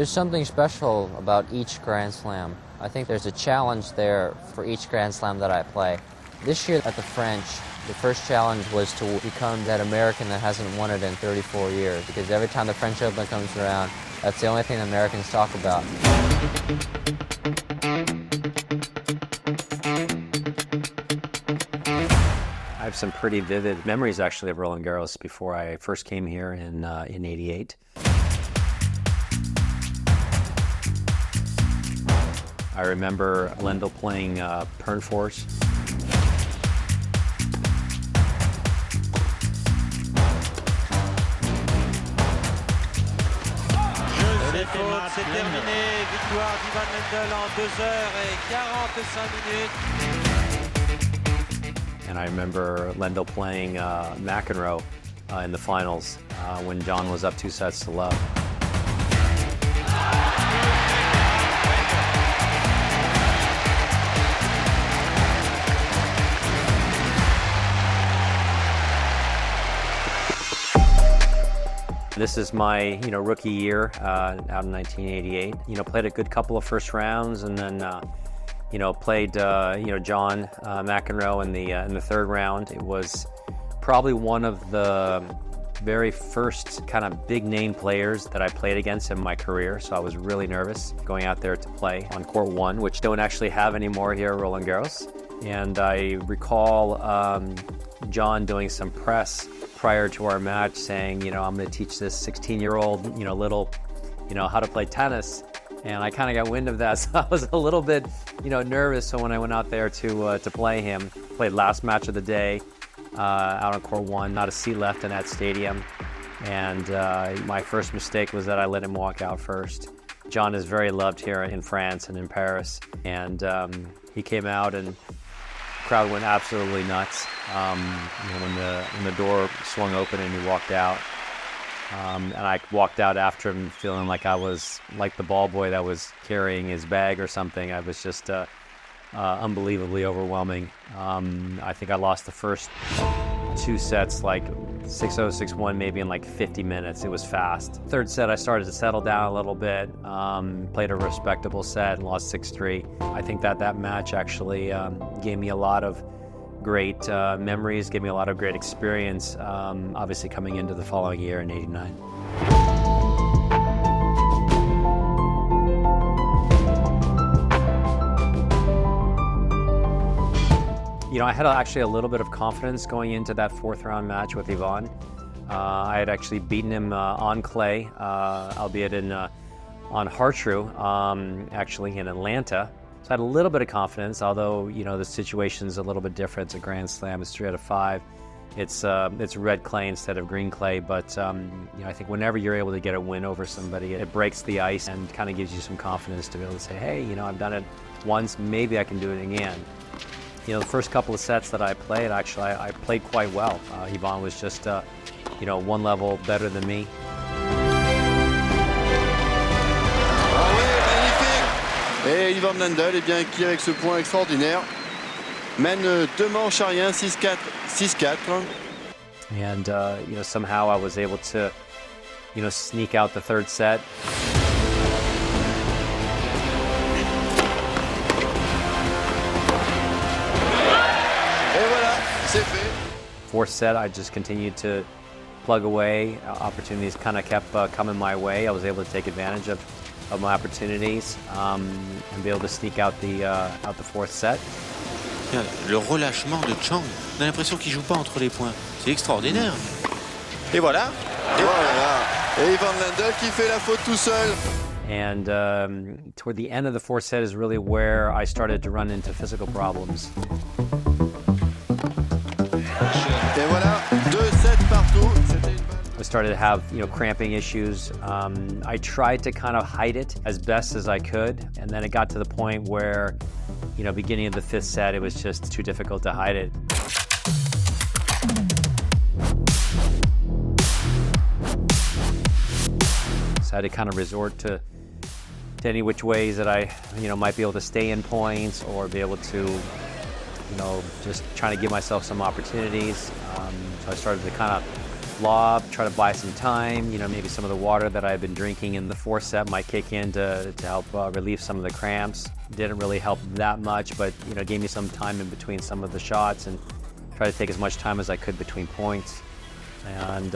There's something special about each Grand Slam. I think there's a challenge there for each Grand Slam that I play. This year at the French, the first challenge was to become that American that hasn't won it in 34 years, because every time the French Open comes around, that's the only thing the Americans talk about. I have some pretty vivid memories actually of Roland-Garros before I first came here in '88. I remember Lendl playing Pernfors. C'est terminé, victoire d'Ivan Lendl en 2h45 minutes. And I remember Lendl playing McEnroe in the finals when John was up 2 sets to love. This is my, rookie year out in 1988. Played a good couple of first rounds, and then, played, John McEnroe in the third round. It was probably one of the very first kind of big name players that I played against in my career. So I was really nervous going out there to play on court 1, which don't actually have anymore here at Roland-Garros. And I recall John doing some press prior to our match saying, I'm going to teach this 16-year-old, how to play tennis. And I kind of got wind of that, so I was a little bit, nervous. So when I went out there to play him, played last match of the day out on court 1, not a seat left in that stadium. And my first mistake was that I let him walk out first. John is very loved here in France and in Paris. And he came out and the crowd went absolutely nuts. When the door swung open and he walked out. And I walked out after him feeling like I was like the ball boy that was carrying his bag or something. I was just unbelievably overwhelming. I think I lost the first 2 sets like 6-0, 6-1 maybe in like 50 minutes. It was fast. Third set I started to settle down a little bit, played a respectable set and lost 6-3. I think that match actually gave me a lot of great memories, gave me a lot of great experience, obviously coming into the following year in '89. I had actually a little bit of confidence going into that 4th round match with Ivan. I had actually beaten him on clay, albeit on Hartrue, actually in Atlanta. So I had a little bit of confidence, although, the situation's a little bit different. It's a Grand Slam, it's 3 out of 5. It's red clay instead of green clay, but I think whenever you're able to get a win over somebody, it breaks the ice and kind of gives you some confidence to be able to say, hey, I've done it once, maybe I can do it again. The first couple of sets that I played, actually, I played quite well. Ivan was just, one level better than me. Et Ivan Lendl, qui avec ce point extraordinaire, mène 2 manches à rien, 6-4, 6-4. And, somehow I was able to, sneak out the 3rd set. Et voilà, c'est fait. 4th set, I just continued to plug away. Opportunities kind of kept coming my way. I was able to take advantage of my opportunities and be able to sneak out the 4th set. Le relâchement de Chang, on a l'impression qu'il joue pas entre les points. C'est extraordinaire. Et voilà. Et voilà. Et Ivan Lendl qui fait la faute tout seul. And toward the end of the 4th set is really where I started to run into physical problems. Et voilà, 2-7 partout. I started to have, cramping issues. I tried to kind of hide it as best as I could, and then it got to the point where, beginning of the 5th set, it was just too difficult to hide it. So I had to kind of resort to any which ways that I, might be able to stay in points or be able to, just trying to give myself some opportunities. So I started to kind of lob, try to buy some time. You know, maybe some of the water that I've been drinking in the fourth set might kick in to help relieve some of the cramps. Didn't really help that much, but you know, gave me some time in between some of the shots and try to take as much time as I could between points. And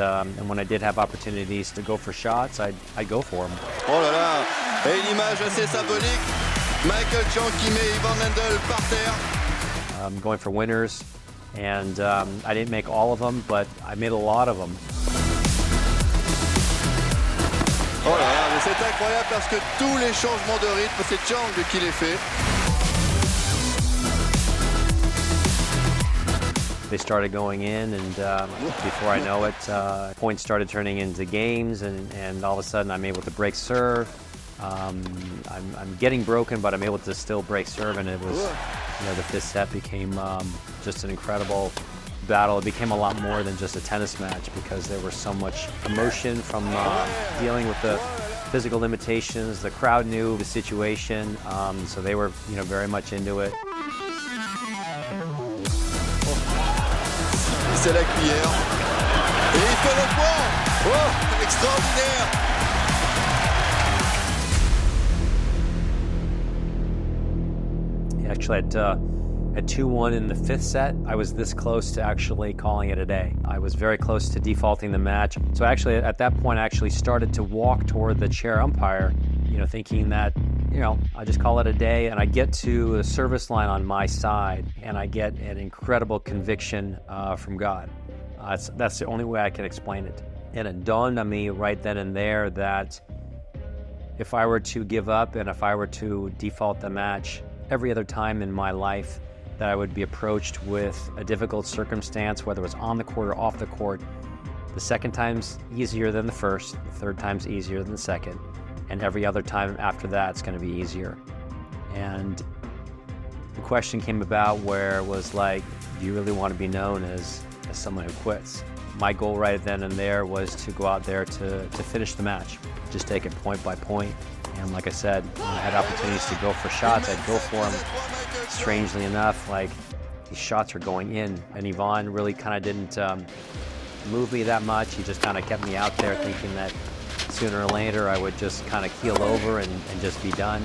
when I did have opportunities to go for shots, I'd go for them. Oh là là! Et une image assez symbolique. Michael Chang qui met Ivan Lendl par terre. Going for winners, and I didn't make all of them, but I made a lot of them. Oh là là, mais c'est incroyable parce que tous les changements de rythme, c'est Chang qui les fait. They started going in, and before I know it, points started turning into games, and all of a sudden I'm able to break serve. I'm getting broken, but I'm able to still break serve, and it was, you know, the fifth set became just an incredible battle. It became a lot more than just a tennis match because there was so much emotion from dealing with the physical limitations. The crowd knew the situation, so they were, you know, very much into it. C'est la cuillère. Et il fait le point. Oh, extraordinaire. Actually, at 2-1 in the fifth set, I was this close to actually calling it a day. I was very close to defaulting the match. So actually, at that point, I actually started to walk toward the chair umpire, you know, thinking that, you know, I just call it a day. And I get to the service line on my side, and I get an incredible conviction from God. That's the only way I can explain it. And it dawned on me right then and there that if I were to give up and if I were to default the match, every other time in my life that I would be approached with a difficult circumstance, whether it's on the court or off the court, the second time's easier than the first, the third time's easier than the second, and every other time after that it's going to be easier. And the question came about where it was like, do you really want to be known as someone who quits? My goal right then and there was to go out there to finish the match, just take it point by point. And like I said, when I had opportunities to go for shots, I'd go for them. Strangely enough, like, these shots are going in. And Ivan really kind of didn't move me that much. He just kind of kept me out there thinking that sooner or later I would just kind of keel over and just be done.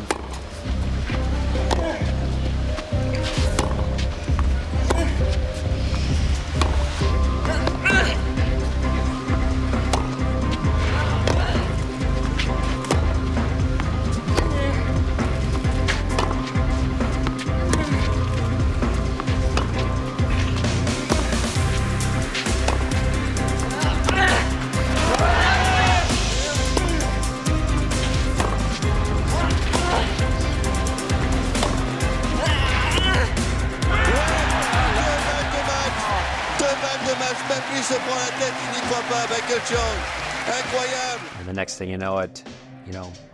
Se prend la tête, il n'y croit pas, Michael Chang. Incroyable. And the next thing you know,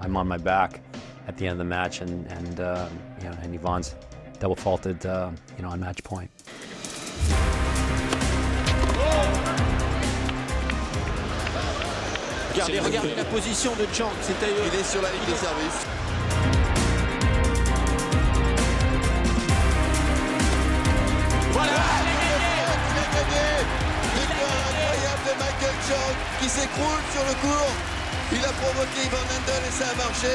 I'm on my back at the end of the match, and Ivan's double faulted, on match point. Regardez la position de Chang. Il est sur la ligne de service. Voilà, il a gagné. Victoire incroyable de Michael Chang qui s'écroule sur le court. Il a provoqué Ivan Lendl et ça a marché.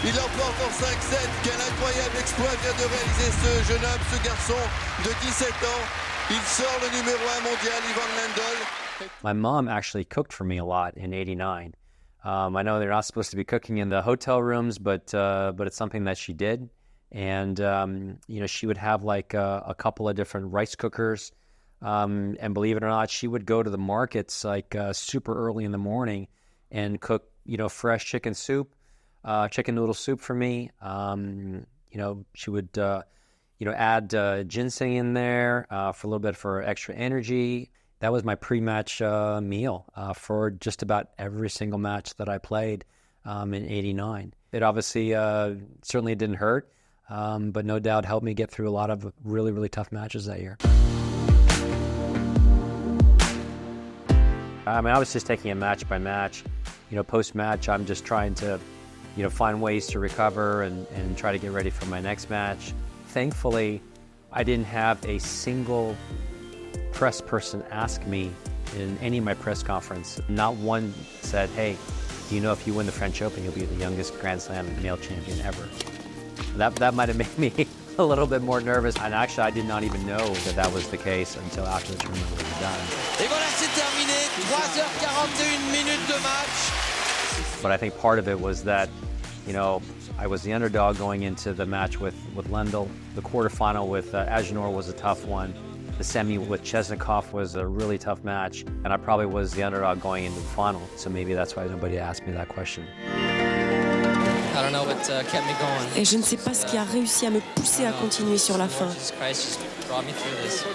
Il l'emporte en 5-7. Quel incroyable exploit vient de réaliser ce jeune homme, ce garçon de 17 ans. Il sort le numéro 1 mondial, Ivan Lendl. My mom actually cooked for me a lot in '89. I know they're not supposed to be cooking in the hotel rooms, but it's something that she did. And she would have like a couple of different rice cookers. And believe it or not, she would go to the markets like super early in the morning and cook, fresh chicken soup, chicken noodle soup for me. She would, add ginseng in there for a little bit for extra energy. That was my pre-match meal for just about every single match that I played in '89. It obviously certainly didn't hurt, but no doubt helped me get through a lot of really, really tough matches that year. I was just taking it match by match. Post-match, I'm just trying to, find ways to recover and try to get ready for my next match. Thankfully, I didn't have a single press person ask me in any of my press conference, not one said, hey, do you know if you win the French Open, you'll be the youngest Grand Slam male champion ever? That might have made me a little bit more nervous. And actually, I did not even know that that was the case until after the tournament was done. Et voilà, c'est terminé. 3h41 minutes de match. But I think part of it was that, you know, I was the underdog going into the match with Lendl. The quarterfinal with Agenor was a tough one. The semi with Chesnikov was a really tough match. And I probably was the underdog going into the final. So maybe that's why nobody asked me that question. I don't know what kept me going. Et je ne sais pas ce qui a réussi à me pousser à continuer sur la fin. Jesus Christ just brought me through this.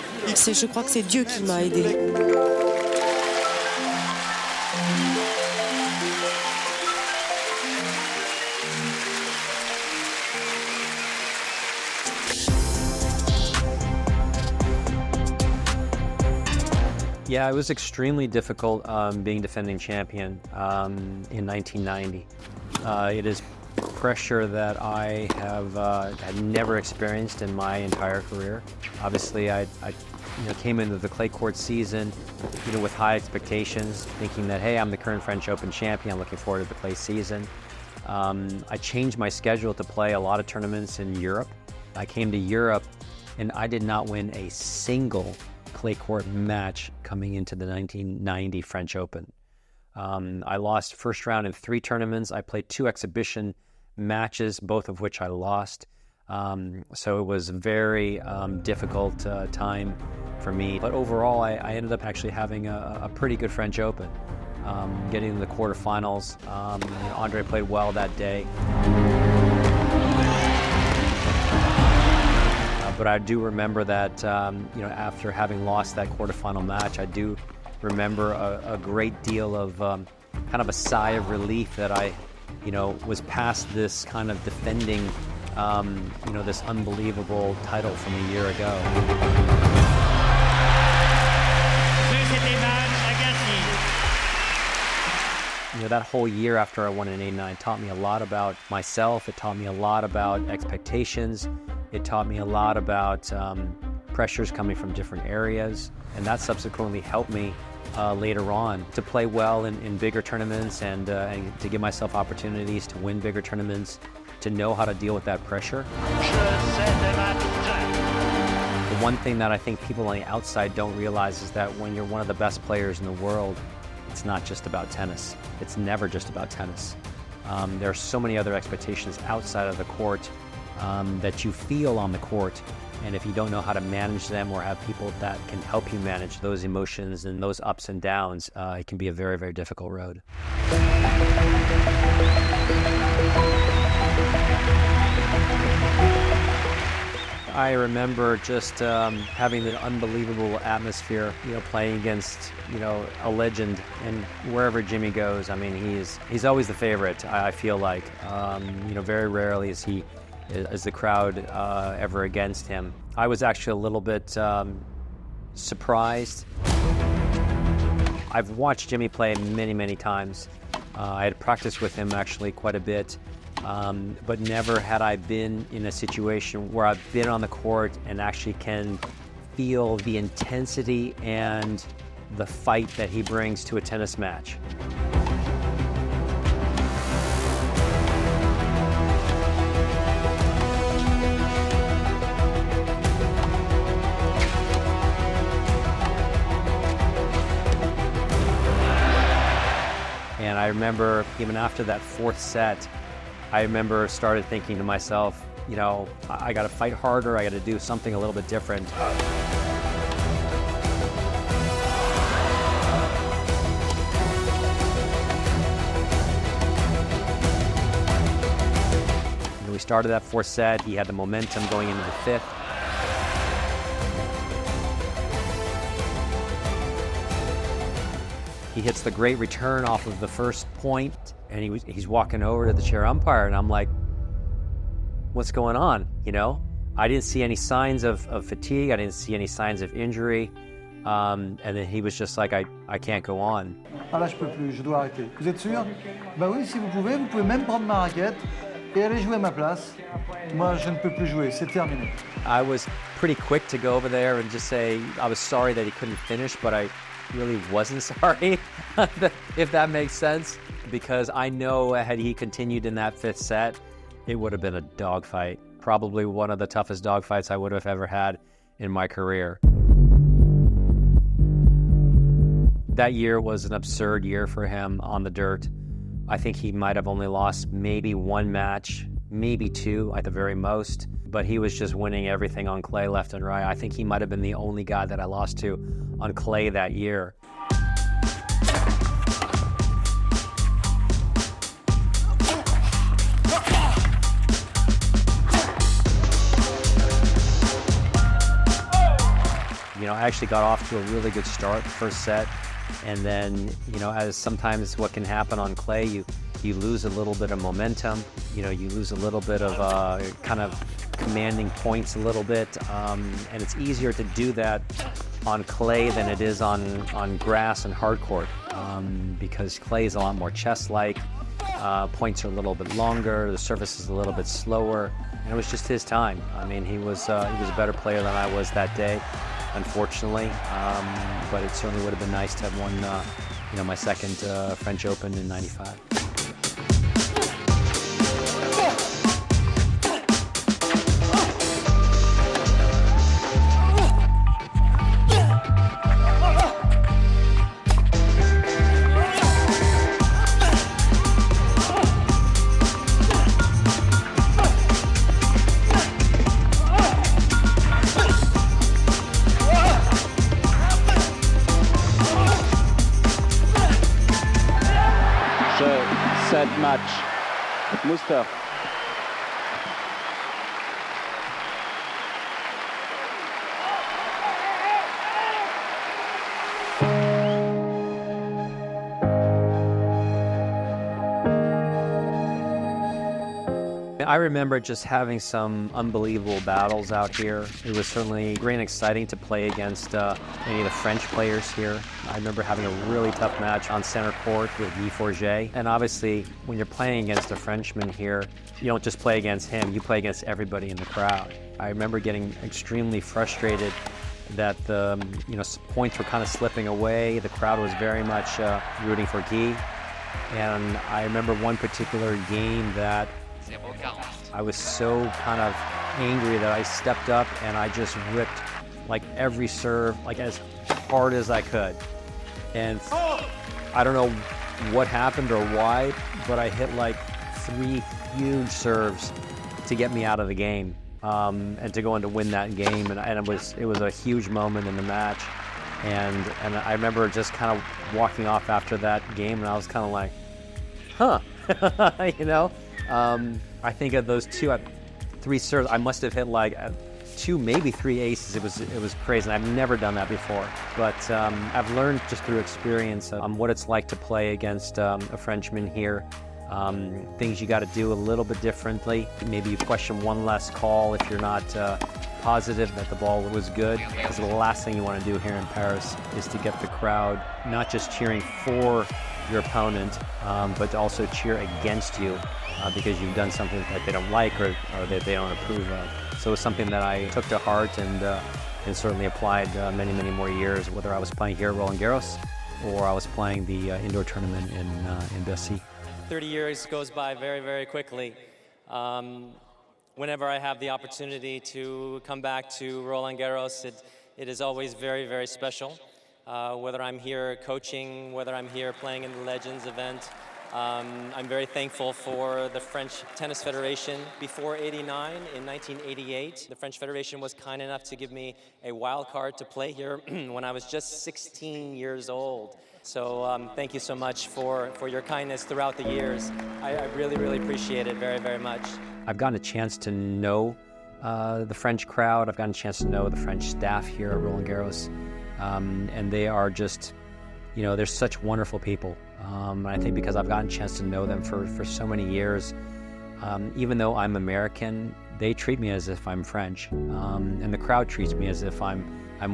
Je crois que c'est Dieu qui m'a aidé. Yeah, it was extremely difficult being defending champion in 1990. It is pressure that I have had never experienced in my entire career. Obviously, I came into the clay court season with high expectations, thinking that, hey, I'm the current French Open champion. I'm looking forward to the clay season. I changed my schedule to play a lot of tournaments in Europe. I came to Europe, and I did not win a single clay court match coming into the 1990 French Open. I lost first round in 3 tournaments. I played 2 exhibition matches, both of which I lost. So it was a very difficult time for me. But overall, I ended up actually having a pretty good French Open. Getting to the quarterfinals, Andre played well that day. But I do remember that, after having lost that quarterfinal match, I do remember a great deal of kind of a sigh of relief that I, was past this kind of defending, this unbelievable title from a year ago. That whole year after I won in '89 taught me a lot about myself. It taught me a lot about expectations. It taught me a lot about pressures coming from different areas. And that subsequently helped me later on to play well in bigger tournaments and to give myself opportunities to win bigger tournaments, to know how to deal with that pressure. The one thing that I think people on the outside don't realize is that when you're one of the best players in the world, it's not just about tennis. It's never just about tennis. There are so many other expectations outside of the court that you feel on the court. And if you don't know how to manage them or have people that can help you manage those emotions and those ups and downs, it can be a very, very difficult road. I remember just having an unbelievable atmosphere, playing against, a legend. And wherever Jimmy goes, I mean, he's always the favorite, I feel like. Very rarely is the crowd ever against him. I was actually a little bit surprised. I've watched Jimmy play many, many times. I had practiced with him actually quite a bit. But never had I been in a situation where I've been on the court and actually can feel the intensity and the fight that he brings to a tennis match. And I remember even after that 4th set, I remember started thinking to myself, I got to fight harder. I got to do something a little bit different. And we started that 4th set. He had the momentum going into the 5th. He hits the great return off of the first point, and he's walking over to the chair umpire, and I'm like, what's going on, I didn't see any signs of fatigue. I didn't see any signs of injury. And then he was just like, I can't go on. Ah là, je peux plus, je dois arrêter. Vous êtes sûr? Bah oui, si vous pouvez même prendre ma raquette et aller jouer à ma place. Moi, je ne peux plus jouer, c'est terminé. I was pretty quick to go over there and just say I was sorry that he couldn't finish, but I really wasn't sorry, if that makes sense, because I know had he continued in that fifth set, it would have been a dogfight. Probably one of the toughest dogfights I would have ever had in my career. That year was an absurd year for him on the dirt. I think he might have only lost maybe one match, maybe two at the very most, but he was just winning everything on clay left and right. I think he might have been the only guy that I lost to on clay that year. You know, I actually got off to a really good start the first set, and then, you know, as sometimes what can happen on clay, you lose a little bit of momentum, you know, you lose a little bit of kind of commanding points a little bit, and it's easier to do that on clay than it is on grass and hard court, because clay is a lot more chess-like, points are a little bit longer, the surface is a little bit slower, and it was just his time. I mean, he was a better player than I was that day, unfortunately, but it certainly would have been nice to have won, you know, my second French Open in '95. Set match. Muster. I remember just having some unbelievable battles out here. It was certainly great and exciting to play against any of the French players here. I remember having a really tough match on center court with Guy Forget. And obviously, when you're playing against a Frenchman here, you don't just play against him, you play against everybody in the crowd. I remember getting extremely frustrated that the points were kind of slipping away. The crowd was very much rooting for Guy. And I remember one particular game that I was so kind of angry that I stepped up and I just ripped like every serve like as hard as I could. And I don't know what happened or why, but I hit like 3 huge serves to get me out of the game and to go on to win that game. And it was a huge moment in the match. And I remember just kind of walking off after that game, and I was kind of like, huh, you know? I think of those 3 serves, I must have hit like 2, maybe 3 aces. It was crazy, and I've never done that before. But I've learned just through experience what it's like to play against a Frenchman here. Things you got to do a little bit differently. Maybe you question one less call if you're not positive that the ball was good. Because the last thing you want to do here in Paris is to get the crowd not just cheering for your opponent, but also cheer against you because you've done something that they don't like or that they don't approve of. So it's something that I took to heart and certainly applied many, many more years, whether I was playing here at Roland-Garros or I was playing the indoor tournament in Bercy. 30 years goes by very, very quickly. Whenever I have the opportunity to come back to Roland-Garros, it is always very, very special. Whether I'm here coaching, whether I'm here playing in the Legends event, I'm very thankful for the French Tennis Federation. Before '89, in 1988, the French Federation was kind enough to give me a wild card to play here when I was just 16 years old. So thank you so much for your kindness throughout the years. I really, really appreciate it very, very much. I've gotten a chance to know the French crowd. I've gotten a chance to know the French staff here at Roland-Garros. And they are just, they're such wonderful people. And I think because I've gotten a chance to know them for so many years, even though I'm American, they treat me as if I'm French. And the crowd treats me as if I'm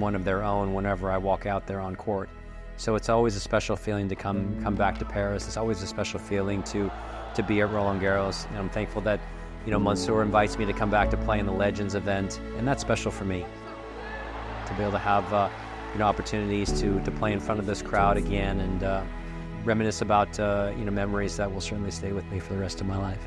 one of their own whenever I walk out there on court. So it's always a special feeling to come back to Paris. It's always a special feeling to be at Roland-Garros. And I'm thankful that, Mansour invites me to come back to play in the Legends event, and that's special for me. To be able to have opportunities to play in front of this crowd again and reminisce about memories that will certainly stay with me for the rest of my life.